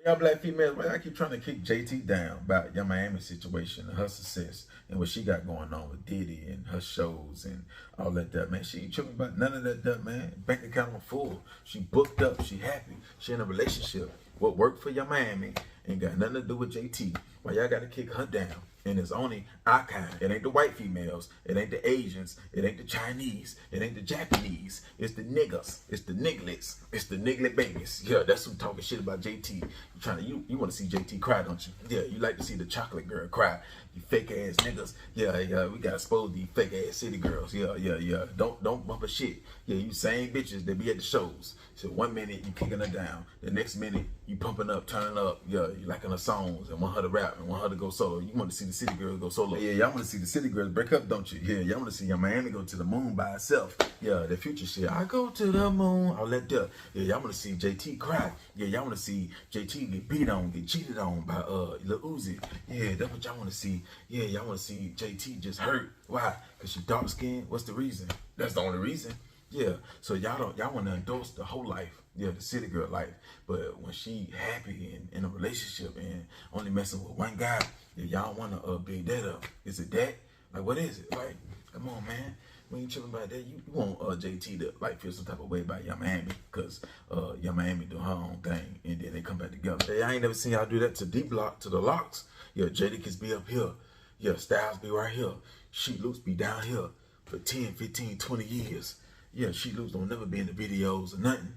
Y'all black females, why y'all keep trying to kick JT down about your Miami situation and her success and what she got going on with Diddy and her shows and all that, man? She ain't tripping about none of that, man. Bank account on full. She booked up. She happy. She in a relationship. What worked for your Miami ain't got nothing to do with JT. Why y'all got to kick her down? And it's only our kind. It ain't the white females. It ain't the Asians. It ain't the Chinese. It ain't the Japanese. It's the niggas. It's the nigglets. It's the niglet babies. Yeah, that's who talking shit about JT. You want to see JT cry, don't you? Yeah, you like to see the chocolate girl cry. You fake ass niggas. Yeah, we gotta expose these fake ass city girls. Yeah. Don't bump a shit. Yeah, you same bitches that be at the shows. So 1 minute you kicking her down. The next minute you pumping up, turning up. Yeah, you liking her songs and want her to rap and want her to go solo. You want to see the city girls go solo. Yeah, y'all want to see the city girls break up, don't you? Yeah, y'all want to see your Miami go to the moon by itself. Yeah, the future shit. I go to the moon. I'll let that. Yeah, y'all want to see JT cry. Yeah, y'all want to see JT get beat on, get cheated on by Lil Uzi. Yeah, that's what y'all want to see. Yeah, y'all want to see JT just hurt. Why? Because she dark skinned. What's the reason? That's the only reason. Yeah, so y'all want to endorse the whole life. Yeah, the city girl life. But when she happy and in a relationship and only messing with one guy, yeah, y'all want to big that up. Is it that? Like, what is it? Like, come on, man. We ain't tripping about that. You want JT to like feel some type of way about your Miami because your Miami do her own thing and then they come back together. Hey, I ain't never seen y'all do that to D Block, to the Locks. Yeah, Jadakiss be up here. Yeah, Styles be right here. She Loops be down here for 10, 15, 20 years. Yeah, She Loops don't never be in the videos or nothing.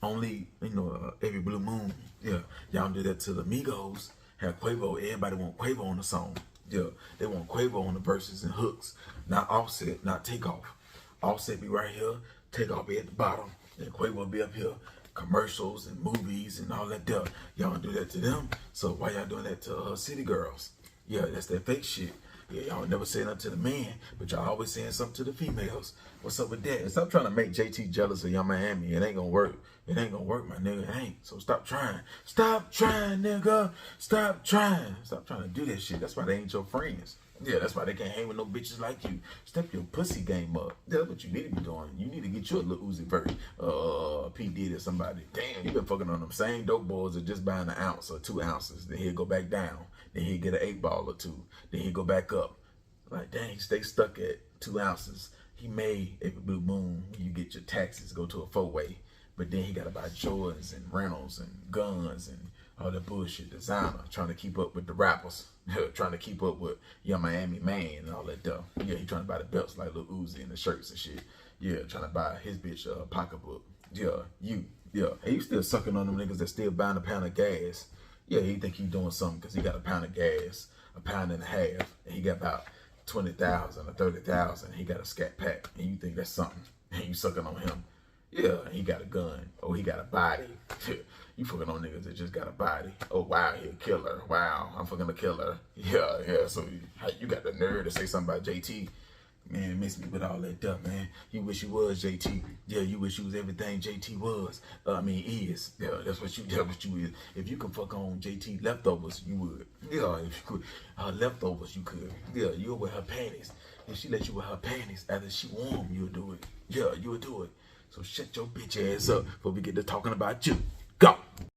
Only, every blue moon. Yeah, y'all do that to the Migos. Have Quavo. Everybody want Quavo on the song. Yeah, they want Quavo on the verses and hooks. Not Offset, not Takeoff. Offset be right here. Takeoff be at the bottom. And Quavo be up here. Commercials and movies and all that there. Y'all don't do that to them. So why y'all doing that to city girls? Yeah, that's that fake shit. Yeah, y'all never say nothing to the man, but y'all always saying something to the females. What's up with that? And stop trying to make JT jealous of your Miami. It ain't gonna work. It ain't gonna work, my nigga. It ain't. So stop trying. Stop trying, nigga. Stop trying. Stop trying to do that shit. That's why they ain't your friends. Yeah, that's why they can't hang with no bitches like you. Step your pussy game up. That's what you need to be doing. You need to get you a little Uzi Vert. P. Diddy or somebody. Damn, you been fucking on them same dope boys that just buying an ounce or 2 ounces. Then he'll go back down. Then he'll get an 8-ball or 2. Then he'll go back up. Like, dang, stay stuck at 2 ounces. He made every blue moon when you get your taxes, go to a 4-way. But then he got to buy Jordans and rentals and guns and all that bullshit, designer, trying to keep up with the rappers, trying to keep up with your Miami man and all that stuff. Yeah, he trying to buy the belts like Lil Uzi and the shirts and shit. Yeah, trying to buy his bitch a pocketbook. Yeah, yeah. And you still sucking on them niggas that still buying a pound of gas. Yeah, he think he doing something because he got a pound of gas, a pound and a half, and he got about 20,000 or 30,000. He got a scat pack, and you think that's something, and you sucking on him. Yeah, he got a gun. Oh, he got a body. You fucking on niggas that just got a body. Oh, wow, he a killer. Wow, I'm fucking a killer. Yeah. So you got the nerve to say something about JT? Man, miss me with all that stuff, man. You wish you was JT. Yeah, you wish you was everything JT was. Is. Yeah, that's what you is. If you can fuck on JT leftovers, you would. Yeah, if you could, leftovers, you could. Yeah, you'll wear her panties. If she let you wear her panties after she warm, you'll do it. Yeah, you'll do it. So shut your bitch ass up before we get to talking about you. Go.